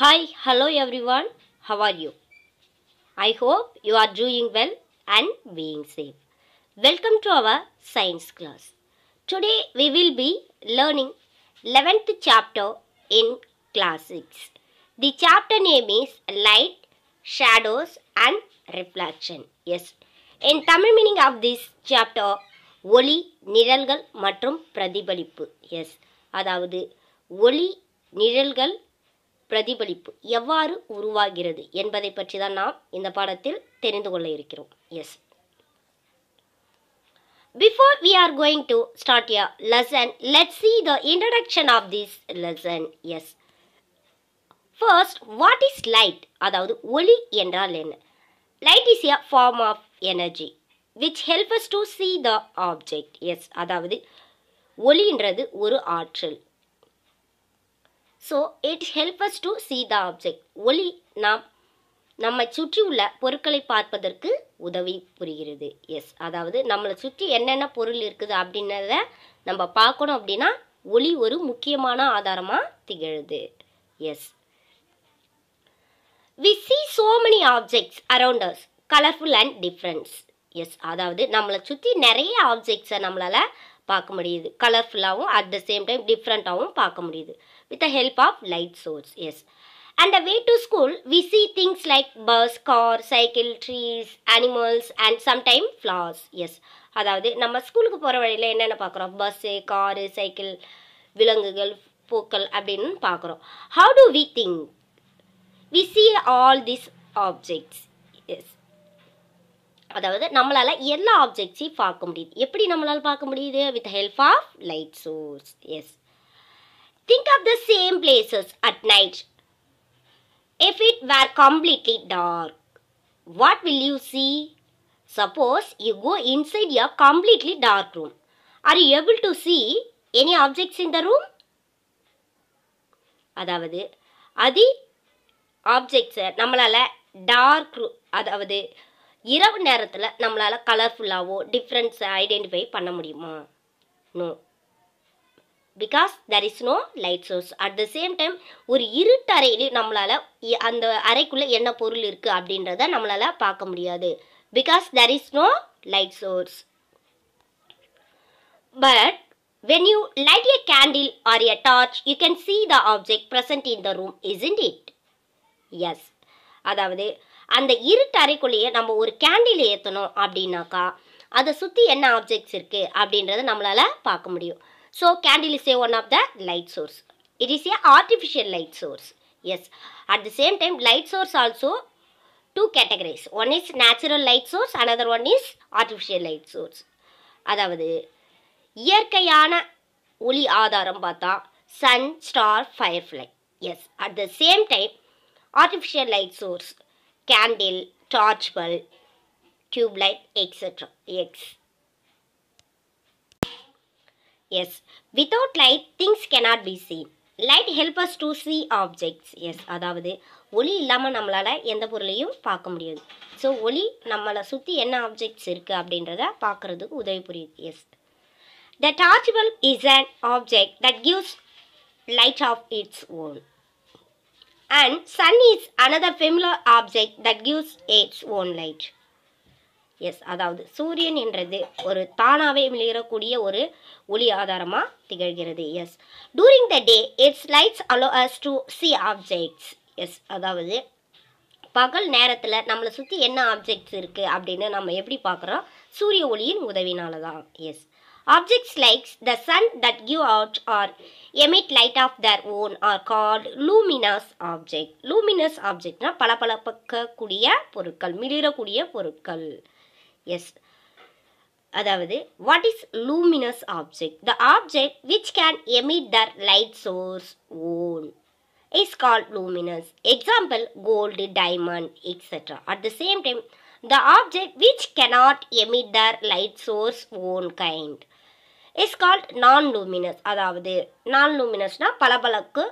Hi, hello everyone. How are you? I hope you are doing well and being safe. Welcome to our science class. Today we will be learning 11th chapter in class 6. The chapter name is Light, Shadows and Reflection. Yes. In Tamil meaning of this chapter, ஒளி, நிழல்கள் மற்றும் பிரதிபலிப்பு. S, அதாவது ஒளி, நிழல்கள், பிரதிபலிப்பு எவ்வாறு உருவாகிறது என்பதை பற்றி தான் நாம் இந்த பாடத்தில் தெரிந்து கொள்ள இருக்கிறோம். Yes, before we are going to start a lesson, let's see the introduction of this lesson. Yes, first, what is light? அதாவது ஒளி என்றால் என்ன? Light is a form of energy which helps us to see the object. Yes, அதாவது ஒளின்றது ஒரு ஆற்றல். So it helps us to see the object. ஒளி நம்மை சுற்றி உள்ள பொருட்களை பார்ப்பதற்கு உதவி புரிகிறது. எஸ், அதாவது நம்மளை சுற்றி என்னென்ன பொருள் இருக்குது அப்படின்றத நம்ம பார்க்கணும் அப்படின்னா ஒளி ஒரு முக்கியமான ஆதாரமாக திகழுது. Yes, we see so many objects around us, colorful and different. Yes, அதாவது நம்மளை சுற்றி நிறைய ஆப்ஜெக்ட்ஸை நம்மளால் பார்க்க முடியுது. கலர்ஃபுல்லாகவும் அட் த சேம் டைம் டிஃப்ரெண்ட்டாகவும் பார்க்க முடியுது with the help of light source. Yes, and the way to school we see things like bus, car, cycle, trees, animals and sometimes flowers. Yes, அதாவது நம்ம ஸ்கூலுக்கு போகிற வழியில் என்னென்ன பார்க்குறோம்? பஸ்ஸு, காரு, சைக்கிள், விலங்குகள், பூக்கள் அப்படின்னு பார்க்குறோம். How do we think? We see all these objects. Yes, அதாவது நம்மளால் எல்லா ஆப்ஜெக்ட்ஸையும் பார்க்க முடியுது. எப்படி நம்மளால் பார்க்க முடியுது? with the help of light source. Yes, think of the same places at night. If it were completely dark, what will you see? Suppose you go inside a completely dark room. Are you able to see any objects in the room? அதாவது ஆப்ஜெக்ட்ஸை நம்மளால் அதாவது இரவு நேரத்தில் நம்மளால் கலர்ஃபுல்லாவோ டிஃப்ரெண்ட்ஸை identify பண்ண முடியுமா? No, because there is no light source. At the same time ஒரு இருட்டு அறையிலையும் நம்மளால் அந்த அறைக்குள்ளே என்ன பொருள் இருக்குது அப்படின்றத நம்மளால் பார்க்க முடியாது. Because there is no light source. But when you light a candle or a torch, you can see the object present in the room, isn't it? Yes, அதாவது அந்த இருட்டு அறைக்குள்ளேயே நம்ம ஒரு கேண்டில் ஏற்றணும் அப்படின்னாக்கா அதை சுற்றி என்ன ஆப்ஜெக்ட்ஸ் இருக்குது அப்படின்றத நம்மளால் பார்க்க முடியும். So candle is one of the light source. It is a artificial light source. Yes, at the same time light source also two categories. One is natural light source, another one is artificial light source. அதாவது இயற்கையான ஒளி ஆதாரம் பார்த்தா sun, star, firefly. Yes, at the same time artificial light source candle, torch bulb, tube light, etc. Yes, without light things cannot be seen. Light help us to see objects. Yes, அதாவது ஒளி இல்லாமல் நம்மளால் எந்த பொருளையும் பார்க்க முடியாது. So ஒளி நம்மளை சுற்றி என்ன ஆப்ஜெக்ட்ஸ் இருக்குது அப்படின்றத பார்க்குறதுக்கு உதவி புரியுது. Yes, the torch bulb is an object that gives light of its own. And sun is another familiar object that gives its own light. Yes, அதாவது சூரியன் என்றது ஒரு தானாகவே மிளிரக்கூடிய ஒரு ஒளி ஆதாரமாக திகழ்கிறது. Yes, during the day its lights allow us to see objects. எஸ், அதாவது பகல் நேரத்தில் நம்மளை சுற்றி என்ன ஆப்ஜெக்ட்ஸ் இருக்குது அப்படின்னு நம்ம எப்படி பார்க்குறோம்? சூரிய ஒளியின் உதவினால தான். Yes, objects like the sun that give out or emit light of their own are called luminous object. Luminous objectனா பளபளக்கக்கூடிய பொருட்கள், மிளிரக்கூடிய பொருட்கள். எஸ், அதாவது what is luminous object? The object which can emit their light source own is called luminous. Example, gold, diamond, etc. At the same time, the object which cannot emit their light source own kind is called non-luminous. அதாவது non-luminousனா பளபளக்கு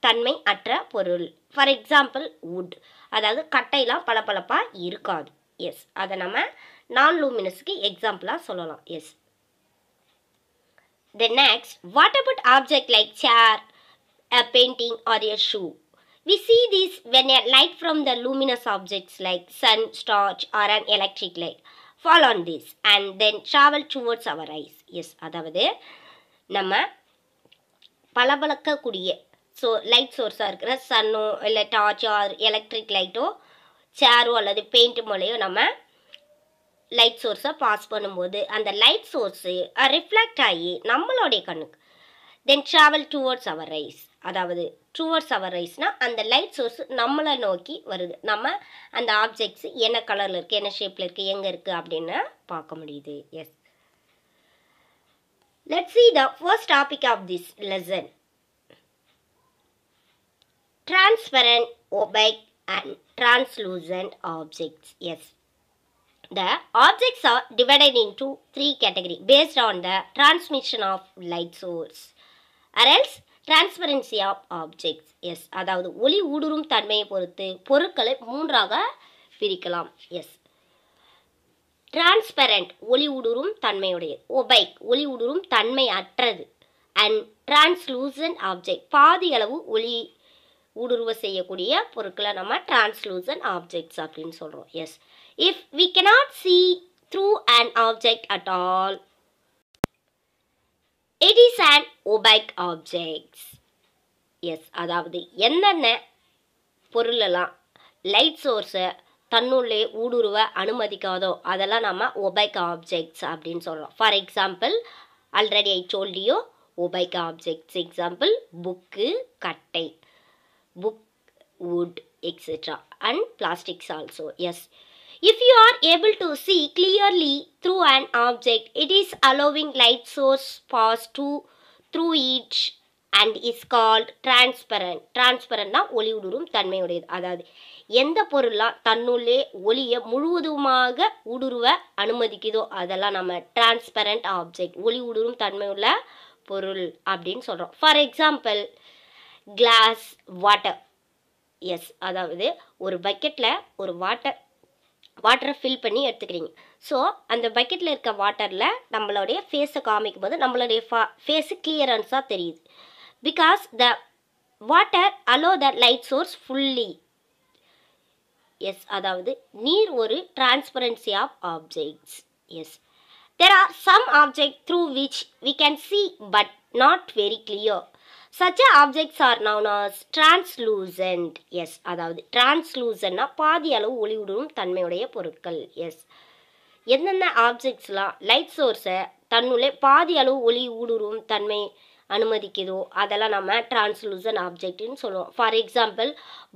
தன்மை அற்ற பொருள். For example wood, அதாவது கட்டையெல்லாம் பளபளப்பாக இருக்காது. S, அதை நம்ம non-luminousக்கு எக்ஸாம்பிளாக சொல்லலாம். Yes, the next, what about object like chair, a painting or a shoe? We see this when a light from the luminous objects like sun, torch or an electric light fall on this and then travel towards our eyes. Yes, அதாவது நம்ம பளபளக்கக்கூடிய light சோர்ஸாக இருக்கிற சன்னோ இல்லை டார்ச்சோ electric லைட்டோ சேரோ அல்லது paint மூலையோ நம்ம light சோர்ஸை pass பண்ணும்போது அந்த light source reflect ஆகி நம்மளுடைய கண்ணுக்கு then travel towards our eyes, அதாவது டுவர்ட்ஸ் அவர் ஐஸ்னால் அந்த லைட் சோர்ஸ் நம்மளை நோக்கி வருது. நம்ம அந்த ஆப்ஜெக்ட்ஸ் என்ன கலரில் இருக்குது, என்ன ஷேப்பில் இருக்குது, எங்கே இருக்குது அப்படின்னு பார்க்க முடியுது. Yes, let's see the first topic of this lesson. Transparent, opaque and translucent objects. Yes, the objects are divided into three categories based on the transmission of light source or else transparency of objects. Yes, அதாவது ஒளி ஊடுருவும் தன்மையை பொறுத்து பொருட்களை மூன்றாக பிரிக்கலாம். S, transparent ஒளி ஊடுருவும் தன்மையுடையது, ஒபைக் ஒளி ஊடுருவும் தன்மை அற்றது, அண்ட் டிரான்ஸ்லூசன்ட் ஆப்ஜெக்ட் பாதி அளவு ஒளி ஊடுருவ செய்யக்கூடிய பொருட்களை நம்ம டிரான்ஸ்லூசன்ட் ஆப்ஜெக்ட்ஸ் அப்படின்னு சொல்கிறோம். Yes, if we cannot see through an object at all, it is an opaque object. Yes, அதாவது என்னென்ன பொருளெல்லாம் லைட் சோர்ஸை தன்னுள்ளே ஊடுருவ அனுமதிக்காதோ அதெல்லாம் நம்ம ஒபைக் ஆப்ஜெக்ட்ஸ் அப்படின்னு சொல்கிறோம். For example, already I told you opaque objects example book, கட்டை, book, wood, etc. and plastics also. Yes, if you are able to see clearly through an object, it is allowing light source pass through it and is called transparent. transparent னா ஒளி ஊடுருவும் தன்மையுடையது, அதாவது எந்த பொருளாக தன்னுள்ளே ஒளியை முழுவதுமாக ஊடுருவ அனுமதிக்குதோ அதெல்லாம் நம்ம டிரான்ஸ்பரண்ட் ஆப்ஜெக்ட் ஒளி ஊடுருவும் தன்மையுள்ள பொருள் அப்படின்னு சொல்கிறோம். For example, glass, water. Yes, அதாவது ஒரு பக்கெட்டில் ஒரு வாட்டரை ஃபில் பண்ணி எடுத்துக்கிறீங்க. ஸோ அந்த பக்கெட்டில் இருக்க வாட்டரில் நம்மளுடைய ஃபேஸை காமிக்கும் போது நம்மளுடைய ஃபேஸு கிளியரன்ஸாக தெரியுது. Because the water allow the light source fully. Yes, அதாவது நீர் ஒரு transparency of objects. Yes, there are some objects through which we can see but not very clear. Such objects are known as translucent. Yes, அதாவது translucentனா பாதி அளவு ஒளி ஊடுருவும் தன்மையுடைய பொருட்கள். எஸ், என்னென்ன ஆப்ஜெக்ட்ஸ்லாம் லைட் சோர்ஸை தன்னுள்ளே பாதி அளவு ஒளி ஊடுருவும் தன்மை அனுமதிக்குதோ அதெல்லாம் நம்ம டிரான்ஸ்லூசன்ட் ஆப்ஜெக்ட்னு சொல்லுவோம். ஃபார் எக்ஸாம்பிள்,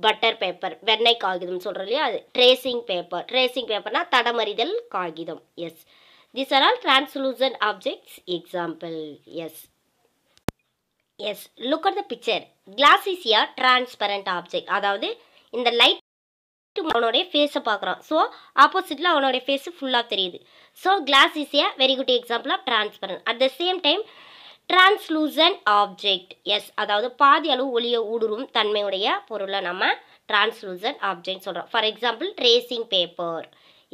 பட்டர் பேப்பர், வெண்ணெய் காகிதம் சொல்கிறோம் இல்லையா, அது ட்ரேசிங் பேப்பர். ட்ரேசிங் பேப்பர்னா தடமறிதல் காகிதம். Yes, these are all translucent objects example. Yes, yes, look at the picture. Glass is a transparent object. அதாவது இந்த லைட் அவனுடைய ஃபேஸை பார்க்குறான். ஸோ ஆப்போசிட்டில் அவனுடைய ஃபேஸு ஃபுல்லாக தெரியுது. So glass is a very good example of transparent. At the same time translucent object. Yes, அதாவது பாதி அளவு ஒளியை ஊடுருவும் தன்மையுடைய பொருளை நம்ம டிரான்ஸ்லூசன்ட் ஆப்ஜெக்ட் சொல்கிறோம். For example, tracing paper.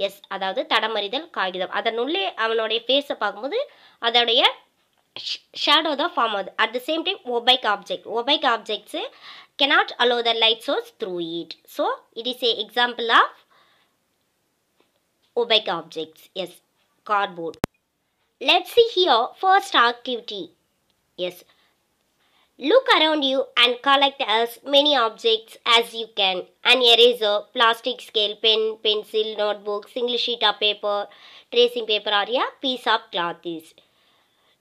Yes, அதாவது தடமறிதல் காகிதம். அதனுள்ளே அவனுடைய ஃபேஸை பார்க்கும்போது அதோடைய ஷேடோ தான் ஃபார்ம் ஆகுது. At the same time opaque object. Opaque objects cannot allow the light source through it. So, it is a example of opaque objects. Yes, cardboard. Let's see here first activity. Yes, look around you and collect as many objects as you can. An eraser, plastic scale, pen, pencil, notebook, single sheet of paper, tracing paper or a piece of cloth is.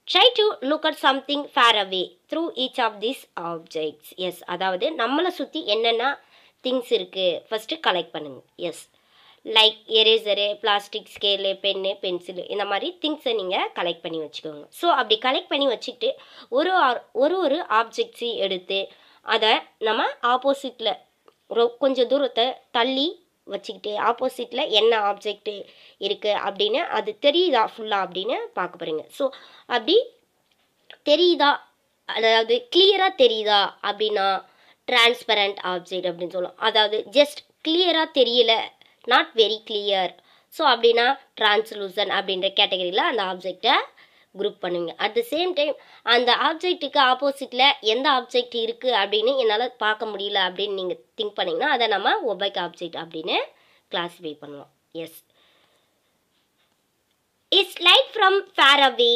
Try to look at something far away through each of these objects. Yes, அதாவது நம்மளை சுற்றி என்னென்ன things இருக்குது first collect பண்ணுங்கள். Yes, like eraser, plastic scale, pen, pencil, இந்த மாதிரி திங்ஸை நீங்கள் கலெக்ட் பண்ணி வச்சுக்கோங்க. ஸோ அப்படி கலெக்ட் பண்ணி வச்சுக்கிட்டு ஒரு ஆப்ஜெக்ட்ஸையும் எடுத்து அதை நம்ம ஆப்போசிட்டில் கொஞ்சம் தூரத்தை தள்ளி வச்சுக்கிட்டு ஆப்போசிட்டில் என்ன ஆப்ஜெக்ட் இருக்குது அப்படின்னு அது தெரியுதா ஃபுல்லாக அப்படின்னு பார்க்க போகிறீங்க. ஸோ அப்படி தெரியுதா, அதாவது கிளியராக தெரியுதா அப்படின்னா டிரான்ஸ்பரண்ட் ஆப்ஜெக்ட் அப்படின்னு சொல்லுவோம். அதாவது ஜஸ்ட் கிளியராக தெரியல, நாட் வெரி கிளியர், ஸோ அப்படின்னா டிரான்ஸ்லூசன்ட் அப்படின்ற கேட்டகரியில் அந்த ஆப்ஜெக்டை குரூப் பண்ணுவீங்க. அட் த சேம் டைம் அந்த ஆப்ஜெக்ட்டுக்கு ஆப்போசிட்டில் எந்த ஆப்ஜெக்ட் இருக்குது அப்படின்னு என்னால் பார்க்க முடியல அப்படின்னு நீங்கள் திங்க் பண்ணிங்கன்னா அதை நம்ம ஒபேக் ஆப்ஜெக்ட் அப்படின்னு கிளாஸிஃபை பண்ணுவோம். S. Is light from far away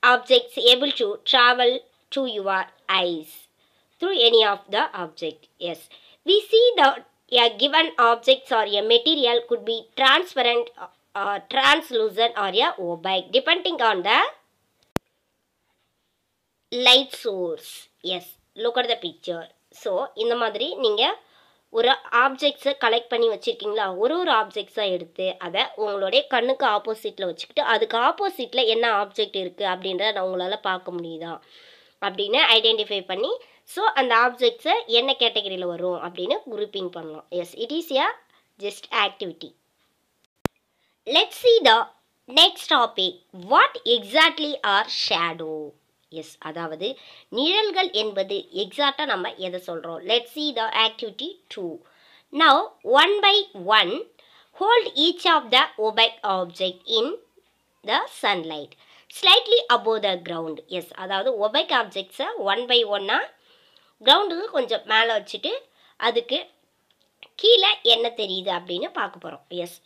objects able to travel to your eyes through any of the object? Yes. We see that a given objects or a material could be transparent or translucent or a opaque depending on the light source. Yes. Look at the picture. So, இந்த மாதிரி நீங்கள் ஒரு ஆப்ஜெக்ட்ஸை collect பண்ணி வச்சுருக்கீங்களா, ஒரு ஆப்ஜெக்ட்ஸாக எடுத்து அதை உங்களுடைய கண்ணுக்கு ஆப்போசிட்டில் வச்சுக்கிட்டு அதுக்கு ஆப்போசிட்டில் என்ன ஆப்ஜெக்ட் இருக்குது அப்படின்றத உங்களால் பார்க்க முடியுதா அப்படின்னு ஐடென்டிஃபை பண்ணி ஸோ அந்த ஆப்ஜெக்ட்ஸை என்ன கேட்டகரியில் வரும் அப்படின்னு குரூப்பிங் பண்ணலாம். Yes, it is a just activity. Let's see the next topic. What exactly are shadow? Yes, அதாவது நிழல்கள் என்பது எக்ஸாக்டாக நம்ம எதை சொல்கிறோம். Let's see the activity 2. Now, one by one, hold each of the opaque object in the sunlight, slightly above the ground. Yes, அதாவது opaque objects-ஐ one by ஒன்னாக கிரவுண்டுக்கு கொஞ்சம் மேலே வச்சுட்டு அதுக்கு கீழே என்ன தெரியுது அப்படின்னு பார்க்க போகிறோம். S.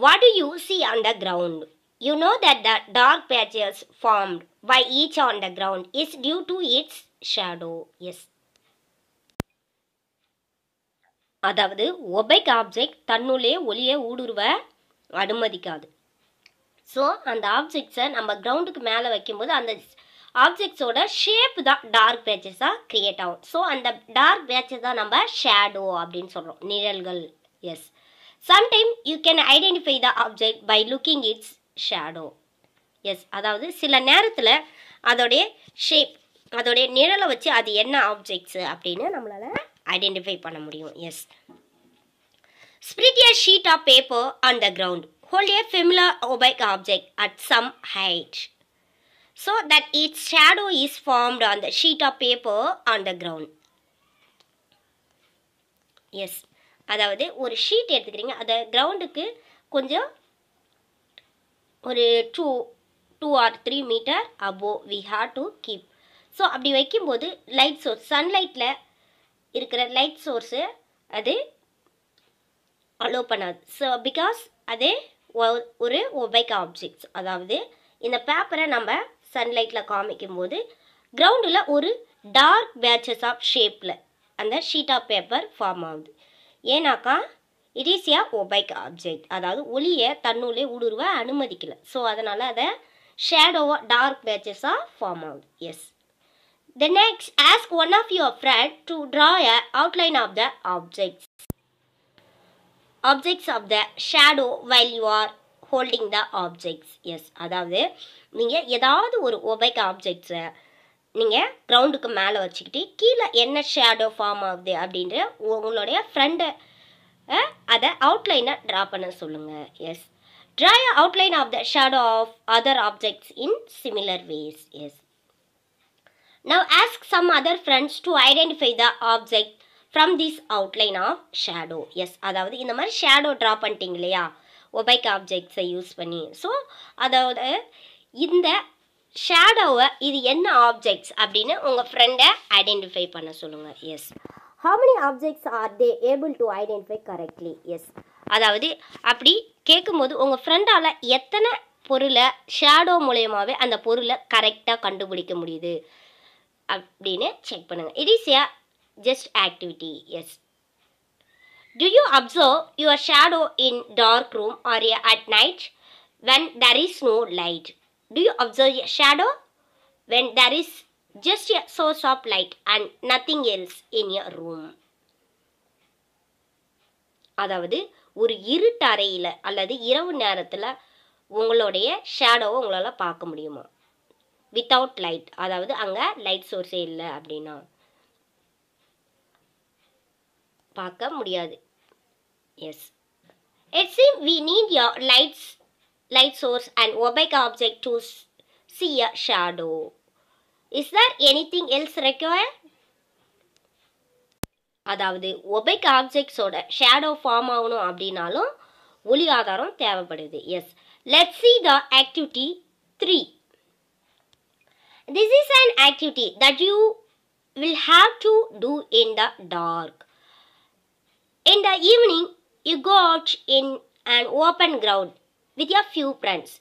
What do you see on the ground? You know that the dark patches formed by each on the ground is due to its shadow. Yes. அதாவது ஒபேக் ஆப்ஜெக்ட் தன்னுள்ளே ஒளியை ஊடுருவ அனுமதிக்காது. ஸோ அந்த ஆப்ஜெக்ட்ஸை நம்ம கிரவுண்டுக்கு மேலே வைக்கும்போது அந்த ஆப்ஜெக்ட்ஸோட ஷேப் தான் டார்க் பேச்சஸாக க்ரியேட் ஆகும். ஸோ அந்த டார்க் பேச்சஸ் தான் நம்ம ஷேடோ அப்படின்னு சொல்கிறோம், நிழல்கள். Yes. Sometime you can identify the object by looking its shadow. Yes, அதாவது சில நேரத்தில் அதோடைய ஷேப் அதோடைய நிழலை வச்சு அது என்ன ஆப்ஜெக்ட்ஸு அப்படின்னு நம்மளால் ஐடென்டிஃபை பண்ண முடியும். S. Spread a sheet of paper on the ground. Hold a familiar opaque object at some height so that its shadow is formed on the sheet of paper on the ground. Yes, அதாவது ஒரு sheet எடுத்துக்கிறீங்க, அதை கிரவுண்டுக்கு கொஞ்சம் ஒரு 2 or 3 metre above we have to keep. So அப்படி வைக்கும்போது light source சன்லைட்டில் இருக்கிற லைட் சோர்ஸு அது அலோவ் பண்ணாது. ஸோ பிகாஸ் அது ஒரு ஒபேக் ஆப்ஜெக்ட்ஸ். அதாவது இந்த பேப்பரை நம்ம சன்லைட்டில் காமிக்கும்போது கிரவுண்டில் ஒரு டார்க் பேச்சஸ் ஆஃப் ஷேப்பில் அந்த ஷீட் ஆஃப் பேப்பர் ஃபார்ம் ஆகுது. ஏன்னாக்கா it is A opaque object, அதாவது ஒளியை தன்னுள்ளே ஊடுருவ அனுமதிக்கலை. ஸோ அதனால் அதை ஷேடோவாக டார்க் பேச்சஸாக ஃபார்ம் ஆகுது. S. The next, ask one of your friends to draw a outline of the objects of the shadow while you are holding the objects. Yes, அதாவது நீங்கள் ஏதாவது ஒரு ஒபேக் ஆப்ஜெக்ட்ஸை நீங்கள் கிரவுண்டுக்கு மேலே வச்சுக்கிட்டு கீழே என்ன ஷேடோ ஃபார்ம் ஆகுது அப்படின்ற உங்களுடைய ஃப்ரெண்டை அதை அவுட்லைனை ட்ரா பண்ண சொல்லுங்கள். S. Draw a outline of the shadow of other objects in similar ways. Yes. Now ask some other friends to identify the object from this outline of shadow. Yes, அதாவது இந்த மாதிரி ஷேடோ ட்ரா பண்ணிட்டீங்க இல்லையா opaque ஆப்ஜெக்ட்ஸை use பண்ணி. So அதாவது இந்த ஷேடோவை இது என்ன ஆப்ஜெக்ட்ஸ் அப்படின்னு உங்கள் ஃப்ரெண்டை ஐடென்டிஃபை பண்ண சொல்லுங்கள். S. How many objects are they able to identify correctly? Yes. அதாவது அப்படி கேட்கும்போது உங்கள் ஃப்ரெண்டால் எத்தனை பொருளை ஷேடோ மூலயமாவே அந்த பொருளை கரெக்டாக கண்டுபிடிக்க முடியுது அப்படின்னு செக் பண்ணுங்கள். It is a just activity. Yes. Do you observe your shadow in dark room or at night when there is no light? Do you observe a shadow when there is just a source of light and nothing else in your room? அதாவது ஒரு இருட்டு அறையில் அல்லது இரவு நேரத்தில் உங்களுடைய ஷேடோவை உங்களால் பார்க்க முடியுமா? வித்தவுட் லைட், அதாவது அங்கே லைட் சோர்ஸே இல்லை அப்படின்னா பார்க்க முடியாது. S. It seems we need a light source and opaque object to see a shadow. Is there anything else required? அதாவது ஒபேக் ஆப்ஜெக்ட்ஸோட ஷேடோ ஃபார்ம் ஆகணும் அப்படின்னாலும் ஒளி ஆதாரம் தேவைப்படுது. S. Let's see the activity 3. This is an activity that you will have to do in the dark. In the evening, you go out in an open ground with a few friends.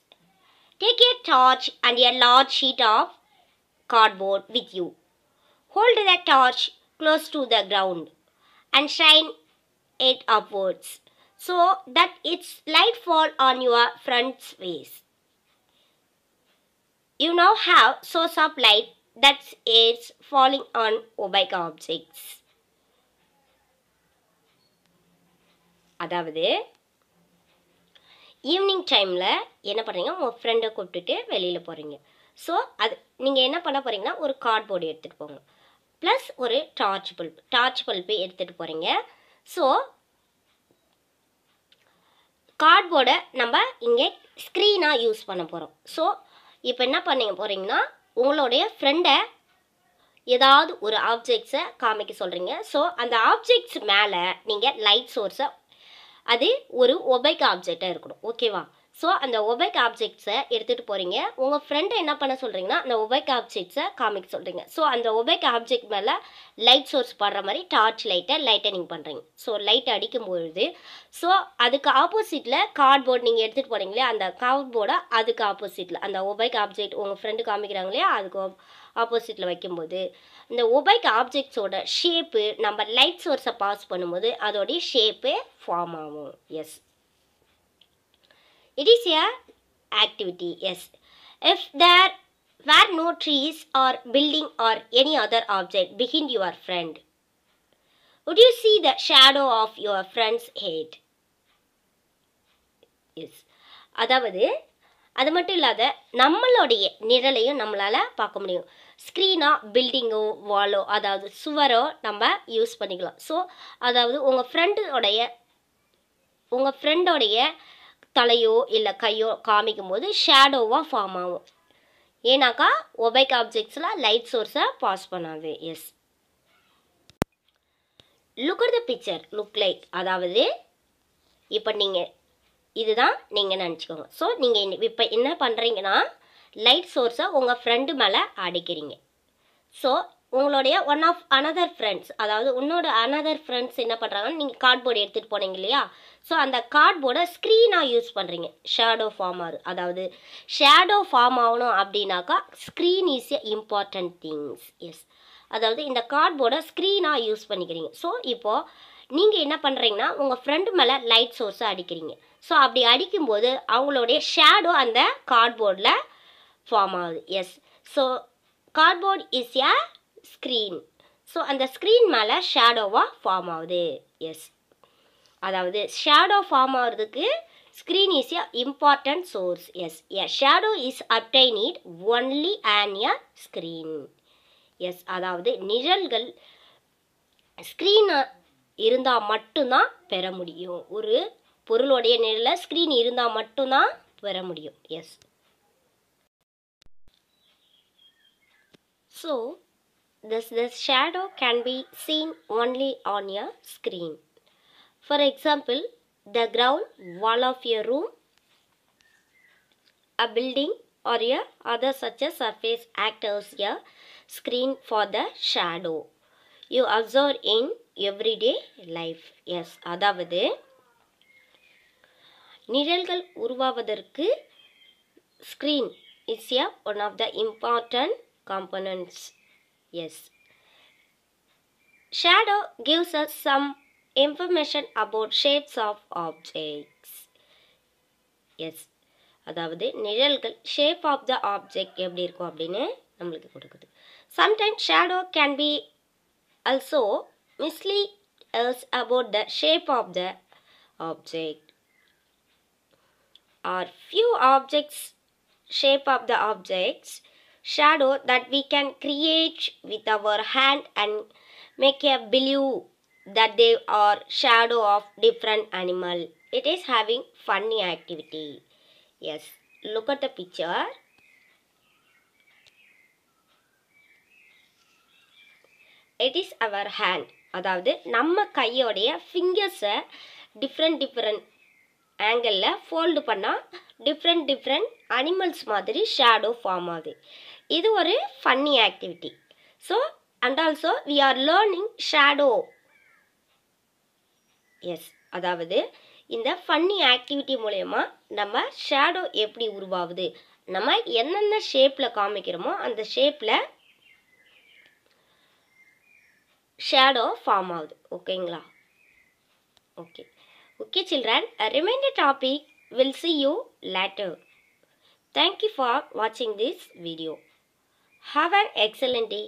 Take a torch and a large sheet of cardboard with you. Hold the torch close to the ground and shine it upwards so that its light fall on your friend's face. You now have source of light that is falling on opaque objects. அதாவது evening டைமில் என்ன பண்ணுறீங்க, உங்கள் ஃப்ரெண்டை கூப்பிட்டுட்டு வெளியில் போகிறீங்க. So அது நீங்கள் என்ன பண்ண போகிறீங்கன்னா, ஒரு கார்ட்போர்டு எடுத்துகிட்டு போங்க, ப்ளஸ் ஒரு டார்ச் பல்பு எடுத்துகிட்டு போகிறீங்க. ஸோ கார்ட்போர்டை நம்ம இங்கே ஸ்க்ரீனாக யூஸ் பண்ண போகிறோம். ஸோ இப்போ என்ன பண்ண போகிறீங்கன்னா, உங்களுடைய ஃப்ரெண்டை ஏதாவது ஒரு ஆப்ஜெக்ட்ஸை காமிக்க சொல்கிறீங்க. ஸோ அந்த ஆப்ஜெக்ட்ஸ் மேலே நீங்கள் லைட் சோர்ஸை, அது ஒரு ஒபைக் ஆப்ஜெக்டாக இருக்கணும், ஓகேவா? ஸோ அந்த ஒபைக் ஆப்ஜெக்ட்ஸை எடுத்துகிட்டு போகிறீங்க. உங்கள் ஃப்ரெண்டை என்ன பண்ண சொல்கிறீங்கன்னா, அந்த ஒபைக் ஆப்ஜெக்ட்ஸை காமிக்க சொல்கிறீங்க. ஸோ அந்த ஒபைக் ஆப்ஜெக்ட் மேலே லைட் சோர்ஸ் படுற மாதிரி டார்ச் லைட்டனிங் பண்ணுறீங்க. ஸோ லைட் அடிக்கும்பொழுது, ஸோ அதுக்கு ஆப்போசிட்டில் கார்ட்போர்ட் நீங்கள் எடுத்துகிட்டு போகிறீங்களே, அந்த கார்ட்போர்டை அதுக்கு ஆப்போசிட்டில் அந்த ஒபைக் ஆப்ஜெக்ட் உங்கள் ஃப்ரெண்டு காமிக்கிறாங்க இல்லையா, அதுக்கு ஆப்போசிட்டில் வைக்கும்போது இந்த ஒபைக் ஆப்ஜெக்ட்ஸோட ஷேப்பு நம்ம லைட் சோர்ஸை பாஸ் பண்ணும்போது அதோடைய ஷேப்பு ஃபார்ம் ஆகும். Yes, it is a activity. Yes, if there were no trees or building or any other object behind your friend, would you see the shadow of your friend's head? Yes, அதாவது அது மட்டும் இல்லாத நம்மளுடைய நிழலையும் நம்மளால் பார்க்க முடியும். ஸ்க்ரீனோ பில்டிங்கோ வாலோ, அதாவது சுவரோ நம்ம யூஸ் பண்ணிக்கலாம். ஸோ அதாவது உங்கள் ஃப்ரெண்டோடைய தலையோ இல்லை கையோ காமிக்கும் போது ஷேடோவாக ஃபார்ம் ஆகும். ஏன்னாக்கா ஒபைக் ஆப்ஜெக்ட்ஸில் லைட் சோர்ஸை பாஸ் பண்ணாது. Yes, look at the picture look like, அதாவது இப்போ நீங்கள் இதுதான் நீங்கள் நினச்சிக்கோங்க. ஸோ நீங்கள் இப்போ என்ன பண்ணுறீங்கன்னா, லைட் சோர்ஸை உங்கள் ஃப்ரெண்டு மேலே அடிக்கிறீங்க. ஸோ உங்களுடைய அனதர் ஃப்ரெண்ட்ஸ், அதாவது உன்னோட அனதர் ஃப்ரெண்ட்ஸ் என்ன பண்ணுறாங்கன்னு, நீங்கள் கார்ட்போர்டு எடுத்துகிட்டு போனீங்க இல்லையா, ஸோ அந்த கார்ட்போர்டை ஸ்க்ரீனாக யூஸ் பண்ணுறீங்க. ஷேடோ ஃபார்ம் ஆகுது. அதாவது ஷேடோ ஃபார்ம் ஆகணும் அப்படின்னாக்கா screen is a important things. Yes, அதாவது இந்த கார்ட்போர்டை ஸ்க்ரீனாக யூஸ் பண்ணிக்கிறீங்க. ஸோ இப்போது நீங்கள் என்ன பண்ணுறீங்கன்னா, உங்கள் ஃப்ரெண்டு மேலே லைட் சோர்ஸை அடிக்கிறீங்க. ஸோ அப்படி அடிக்கும்போது அவங்களுடைய ஷேடோ அந்த கார்ட்போர்டில் ஃபார்ம் ஆகுது. Yes, so cardboard is a screen. So அந்த ஸ்க்ரீன் மேலே ஷேடோவாக ஃபார்ம் ஆகுது. எஸ், அதாவது ஷேடோ ஃபார்ம் ஆகிறதுக்கு screen is a important source. Yes, a shadow is obtained only on a screen. Yes, அதாவது நிழல்கள் ஸ்க்ரீன் இருந்தால் மட்டும்தான் பெற முடியும். ஒரு பொருளுடைய நிழலை ஸ்க்ரீன் இருந்தால் மட்டும்தான் பெற முடியும். Yes, so the shadow can be seen only on a screen. For example, the ground wall of a room, a building or a other such a surface acts as a screen for the shadow you observe in everyday life. Yes, அதாவது நிழல்கள் உருவாவதற்கு screen is one of the important components. Yes, shadow gives us some information about shapes of objects. Yes, அதாவது நிழல்கள் shape of the object எப்படி இருக்கும் அப்படின்னு நம்மளுக்கு கொடுக்குது. Sometimes shadow can be also mislead us about the shape of the object. Or few objects shape of the objects shadow that we can create with our hand and make a believe that they are shadow of different animal. It is having funny activity. Yes, look at the picture. It is our hand. அதாவது நம்ம கையோடைய ஃபிங்கர்ஸை different ஆங்கிளில் fold பண்ணால் different animals மாதிரி shadow form ஆகுது. இது ஒரு funny activity. So and also we are learning shadow. Yes, அதாவது இந்த ஃபன்னி ஆக்டிவிட்டி மூலயமா நம்ம ஷேடோ எப்படி உருவாகுது, நம்ம என்னென்ன ஷேப்பில் காமிக்கிறோமோ அந்த ஷேப்பில் ஷேடோ ஃபார்ம் ஆகுது. ஓகேங்களா? Okay okay children, a remainder topic will see you later. Thank you for watching this video. Have an excellent day.